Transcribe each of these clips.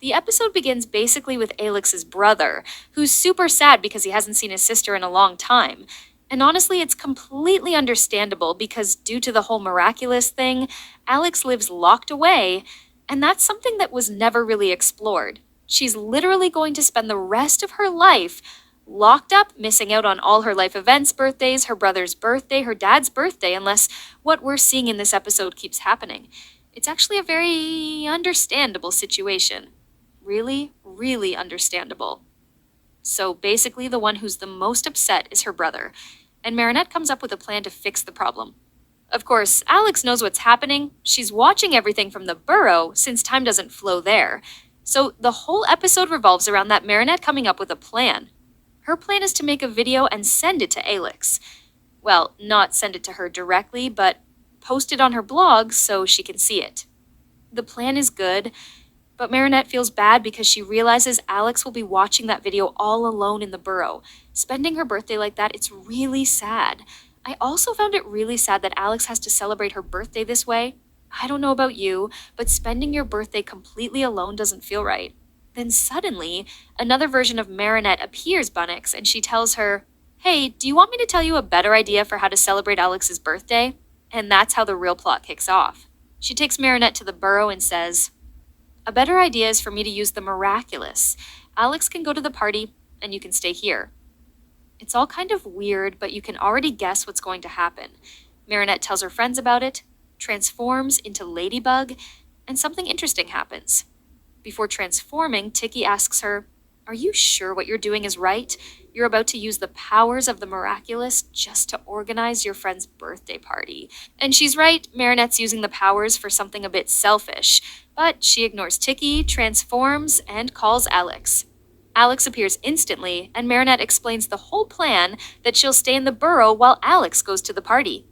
The episode begins basically with Alex's brother, who's super sad because he hasn't seen his sister in a long time. And honestly, it's completely understandable because due to the whole miraculous thing, Alex lives locked away, and that's something that was never really explored. She's literally going to spend the rest of her life locked up, missing out on all her life events, birthdays, her brother's birthday, her dad's birthday, unless what we're seeing in this episode keeps happening. It's actually a very understandable situation. Really, really understandable. So basically, the one who's the most upset is her brother, and Marinette comes up with a plan to fix the problem. Of course, Alex knows what's happening. She's watching everything from the burrow, since time doesn't flow there. So the whole episode revolves around that Marinette coming up with a plan. Her plan is to make a video and send it to Alex. Well, not send it to her directly, but post it on her blog so she can see it. The plan is good, but Marinette feels bad because she realizes Alex will be watching that video all alone in the burrow. Spending her birthday like that, it's really sad. I also found it really sad that Alex has to celebrate her birthday this way. I don't know about you, but spending your birthday completely alone doesn't feel right. Then suddenly, another version of Marinette appears, Bunnix, and she tells her, "Hey, do you want me to tell you a better idea for how to celebrate Alex's birthday?" And that's how the real plot kicks off. She takes Marinette to the burrow and says, "A better idea is for me to use the Miraculous. Alex can go to the party, and you can stay here." It's all kind of weird, but you can already guess what's going to happen. Marinette tells her friends about it, transforms into Ladybug, and something interesting happens. Before transforming, Tiki asks her, "Are you sure what you're doing is right? You're about to use the powers of the Miraculous just to organize your friend's birthday party." And she's right, Marinette's using the powers for something a bit selfish. But she ignores Tiki, transforms, and calls Alex. Alex appears instantly, and Marinette explains the whole plan that she'll stay in the burrow while Alex goes to the party.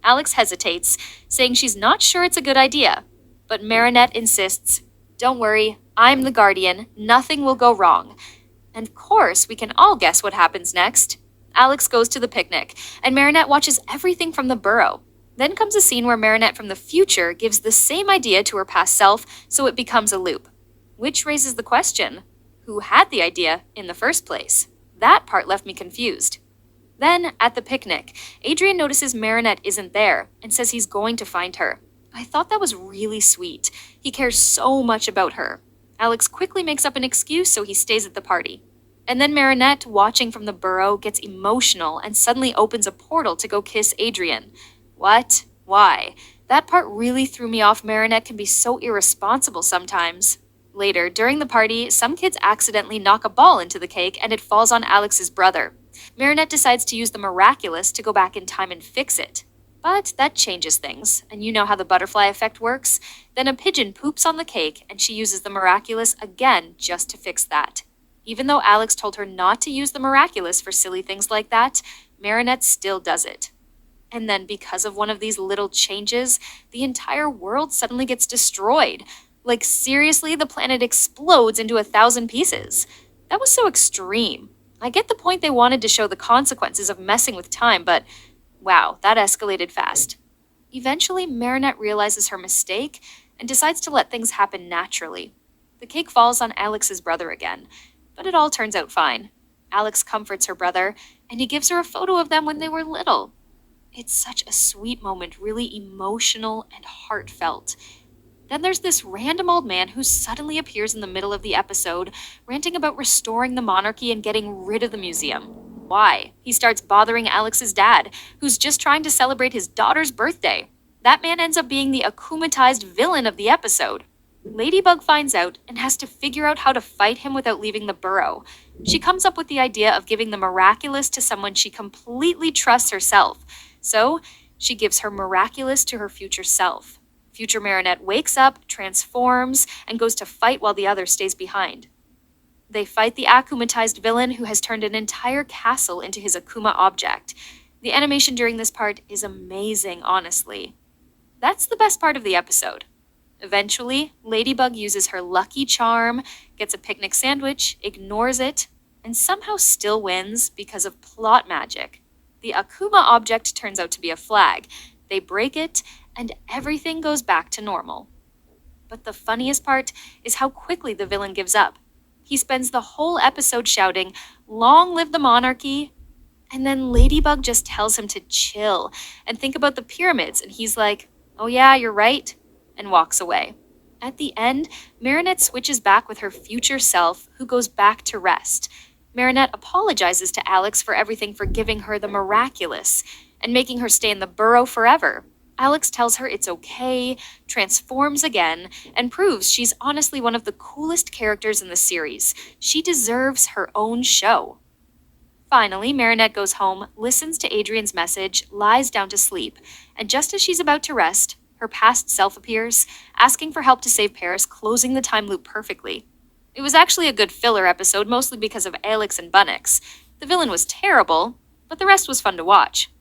Alex hesitates, saying she's not sure it's a good idea. But Marinette insists, "Don't worry, I'm the guardian, nothing will go wrong." And of course, we can all guess what happens next. Alex goes to the picnic, and Marinette watches everything from the burrow. Then comes a scene where Marinette from the future gives the same idea to her past self, so it becomes a loop. Which raises the question, who had the idea in the first place? That part left me confused. Then, at the picnic, Adrien notices Marinette isn't there, and says he's going to find her. I thought that was really sweet. He cares so much about her. Alex quickly makes up an excuse, so he stays at the party. And then Marinette, watching from the burrow, gets emotional and suddenly opens a portal to go kiss Adrien. What? Why? That part really threw me off. Marinette can be so irresponsible sometimes. Later, during the party, some kids accidentally knock a ball into the cake and it falls on Alex's brother. Marinette decides to use the Miraculous to go back in time and fix it. But that changes things, and you know how the butterfly effect works. Then a pigeon poops on the cake, and she uses the Miraculous again just to fix that. Even though Alex told her not to use the Miraculous for silly things like that, Marinette still does it. And then because of one of these little changes, the entire world suddenly gets destroyed. Like seriously, the planet explodes into 1,000 pieces. That was so extreme. I get the point they wanted to show the consequences of messing with time, but wow, that escalated fast. Eventually, Marinette realizes her mistake and decides to let things happen naturally. The cake falls on Alex's brother again, but it all turns out fine. Alex comforts her brother, and he gives her a photo of them when they were little. It's such a sweet moment, really emotional and heartfelt. Then there's this random old man who suddenly appears in the middle of the episode, ranting about restoring the monarchy and getting rid of the museum. Why? He starts bothering Alex's dad, who's just trying to celebrate his daughter's birthday. That man ends up being the akumatized villain of the episode. Ladybug finds out and has to figure out how to fight him without leaving the burrow. She comes up with the idea of giving the Miraculous to someone she completely trusts herself. So, she gives her Miraculous to her future self. Future Marinette wakes up, transforms, and goes to fight while the other stays behind. They fight the akumatized villain who has turned an entire castle into his Akuma object. The animation during this part is amazing, honestly. That's the best part of the episode. Eventually, Ladybug uses her lucky charm, gets a picnic sandwich, ignores it, and somehow still wins because of plot magic. The Akuma object turns out to be a flag. They break it, and everything goes back to normal. But the funniest part is how quickly the villain gives up. He spends the whole episode shouting, "Long live the monarchy!" And then Ladybug just tells him to chill and think about the pyramids, and he's like, "Oh yeah, you're right," and walks away. At the end, Marinette switches back with her future self, who goes back to rest. Marinette apologizes to Alex for everything, for giving her the miraculous and making her stay in the burrow forever. Alex tells her it's okay, transforms again, and proves she's honestly one of the coolest characters in the series. She deserves her own show. Finally, Marinette goes home, listens to Adrian's message, lies down to sleep, and just as she's about to rest, her past self appears, asking for help to save Paris, closing the time loop perfectly. It was actually a good filler episode, mostly because of Alex and Bunnix. The villain was terrible, but the rest was fun to watch.